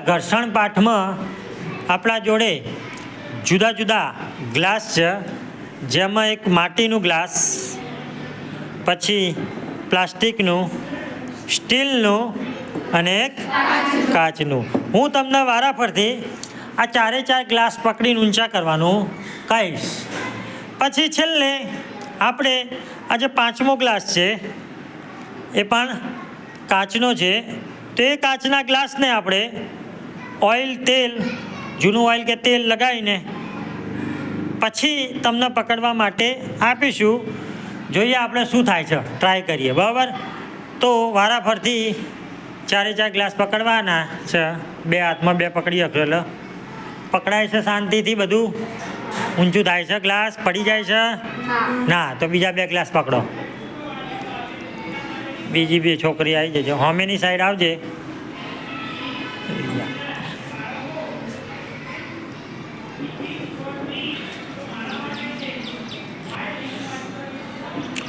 ઘર્ષણ પાઠમાં આપણા જોડે જુદા જુદા ગ્લાસ છે, જેમાં એક માટીનું ગ્લાસ, પછી પ્લાસ્ટિકનું, સ્ટીલનું અને એક કાચનું. હું તમને વારાફરતી આ ચારે ચાર ગ્લાસ પકડીને ઊંચા કરવાનું કહીશ. પછી છેલ્લે આપણે આ જે પાંચમો ગ્લાસ છે એ પણ કાચનો છે, તો એ કાચના ગ્લાસને આપણે ઓઇલ, તેલ, જૂનું ઓઇલ કે તેલ લગાવીને પછી તમને પકડવા માટે આપીશું. જોઈએ આપણે શું થાય છે, ટ્રાય કરીએ. બરાબર? તો વારાફરતી ચારે ચાર ગ્લાસ પકડવાના છે. બે હાથમાં બે પકડી શકશો એટલે પકડાય છે શાંતિથી. બધું ઊંચું થાય છે, ગ્લાસ પડી જાય છે ના? તો બીજા બે ગ્લાસ પકડો. બીજી બે છોકરી આવી જજો, હોમેની સાઈડ આવજે.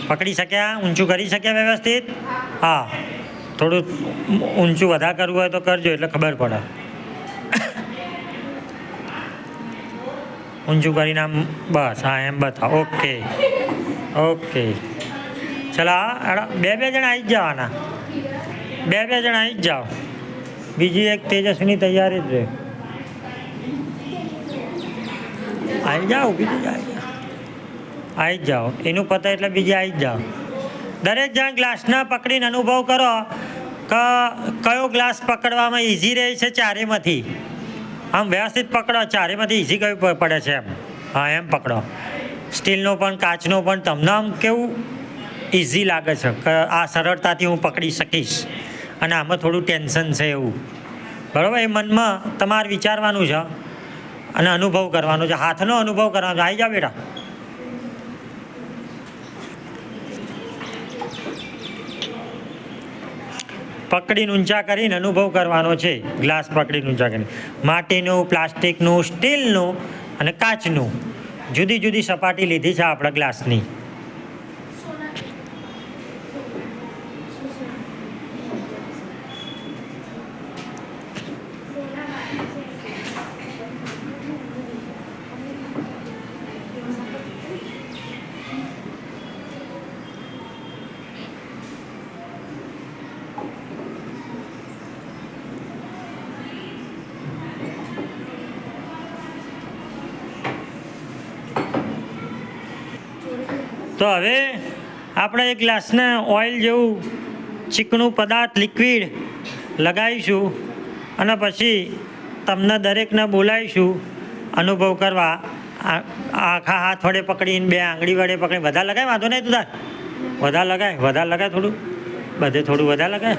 પકડી શક્યા? ઊંચું કરી શક્યા વ્યવસ્થિત? હા, થોડું ઊંચું વધારે કરવું હોય તો કરજો, એટલે ખબર પડે. ઊંચું કરીને આમ, બસ. હા, એમ બતાવો. Okay okay. ચલો, બે બે જણા આવી જ જવાના. બે બે જણા આવી જ જાઓ. બીજી એક તેજસ્વીની તૈયારી જ રહે. આવી જાઓ, બીજી આવી જ જાઓ. એનું પતે એટલે બીજી આવી જ જાઓ. દરેક જણ ગ્લાસના પકડીને અનુભવ કરો કે કયો ગ્લાસ પકડવામાં ઇઝી રહે છે ચારેમાંથી. આમ વ્યવસ્થિત પકડો, ચારેમાંથી ઇઝી કયું પડે છે એમ. હા, એમ પકડો. સ્ટીલનો પણ, કાચનો પણ. તમને આમ કેવું ઇઝી લાગે છે કે આ સરળતાથી હું પકડી શકીશ, અને આમાં થોડું ટેન્શન છે એવું. બરાબર? એ મનમાં તમારે વિચારવાનું છે અને અનુભવ કરવાનો છે, હાથનો અનુભવ કરવાનો છે. આવી જાઓ બેટા. પકડીને ઊંચા કરીને અનુભવ કરવાનો છે. ગ્લાસ પકડીને ઊંચા કરીને. માટીનું, પ્લાસ્ટિકનું, સ્ટીલનું અને કાચનું. જુદી જુદી સપાટી લીધી છે આપણા ગ્લાસની. તો હવે આપણે એક ગ્લાસને ઓઇલ જેવું ચીકણું પદાર્થ, લિક્વિડ લગાવીશું અને પછી તમને દરેકને બોલાવીશું અનુભવ કરવા. આખા હાથ વડે પકડીને, બે આંગળી વડે પકડીને. વધારે લગાય, વાંધો નહીં તું તાર. વધારે લગાય થોડું. બધે થોડું વધારે લગાય.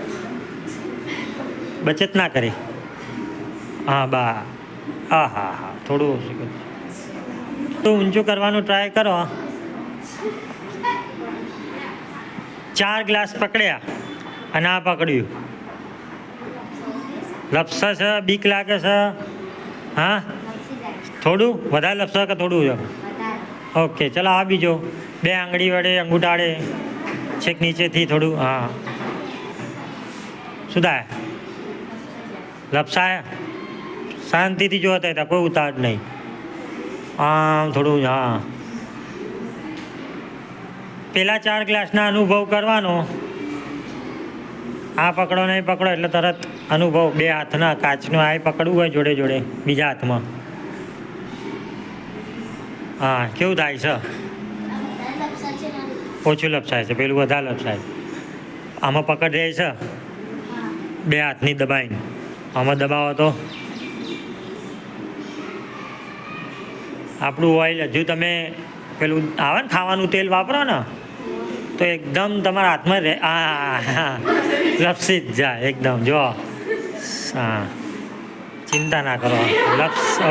બચત ના કરે. હા, બા. હા હા હા, થોડું ઓછું કર. તો ઊંચું કરવાનું ટ્રાય કરો. 4 ગ્લાસ પકડ્યા અને આ પકડ્યું. લપસે છે? બીક લાગે છે? હા, થોડું વધારે લપસે કે થોડું છે? ઓકે, ચલો આ બીજો. બે આંગળી વડે, અંગૂઠાડે છેક નીચેથી થોડું. હા, શું થાય? લપસાય? શાંતિથી જોતા હતા, કોઈ ઉતાવળ નહીં. આમ થોડું. હા, પેલા 4 ગ્લાસના અનુભવ કરવાનો. આ પકડો નહીં પકડો એટલે તરત અનુભવ. બે હાથના કાચનો આ પકડવું હોય જોડે જોડે બીજા હાથમાં. હા, કેવું થાય છે? ઓછું લપસાય છે, પેલું વધારે લપસાય. આમાં પકડ રહે છે બે હાથની દબાઈને. આમાં દબાવો તો આપણું ઓઇલ, હજુ તમે પેલું આવે ને ખાવાનું તેલ વાપરો ને, તો એકદમ તમારા હાથમાં રહે. હા, લપસી જ જાય એકદમ. જો, હા, ચિંતા ના કરો.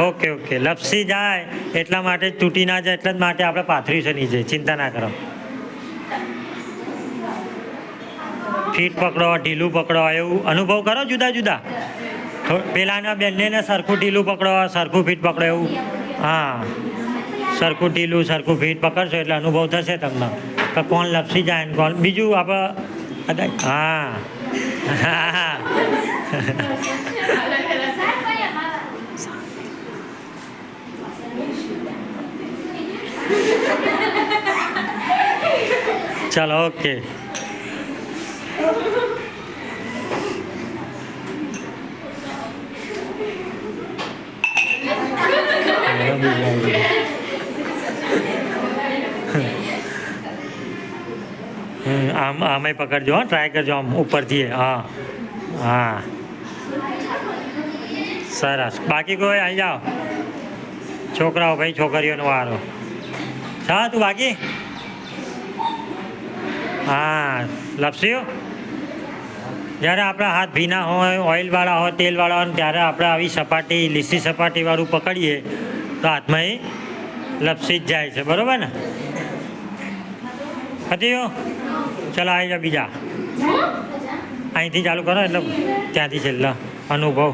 ઓકે ઓકે, લપસી જાય એટલા માટે, તૂટી ના જાય એટલા જ માટે આપણે પાથર્યું છે નીચે. ચિંતા ના કરો. ફીટ પકડો, ઢીલું પકડો, એવું અનુભવ કરો જુદા જુદા. પેલાના બંનેને સરખું ઢીલું પકડો, સરખું ફીટ પકડો એવું. હા, સરખું ઢીલું, સરખું ફીટ પકડશો એટલે અનુભવ થશે તમને કે કોણ લપસી જાય ને કોણ. બીજું આપણે, હા હા ચાલો ઓકે. આમ આમે પકડજો, હા, ટ્રાય કરજો આમ ઉપરથી. હા હા, સરસ. બાકી કોઈ આવી જાઓ છોકરાઓ, ભાઈ છોકરીઓનો વારો. હા તું બાકી. હા લપસ્યું. જ્યારે આપણા હાથ ભીના હોય, ઓઇલવાળા હોય, તેલવાળા હોય, ત્યારે આપણે આવી સપાટી, લીસી સપાટીવાળું પકડીએ તો હાથમાં એ લપસી જ જાય છે. બરાબર ને? હતી ચલો આવી જાઓ બીજા. અહીંથી ચાલુ કરો એટલે ત્યાંથી છેલ્લા અનુભવ.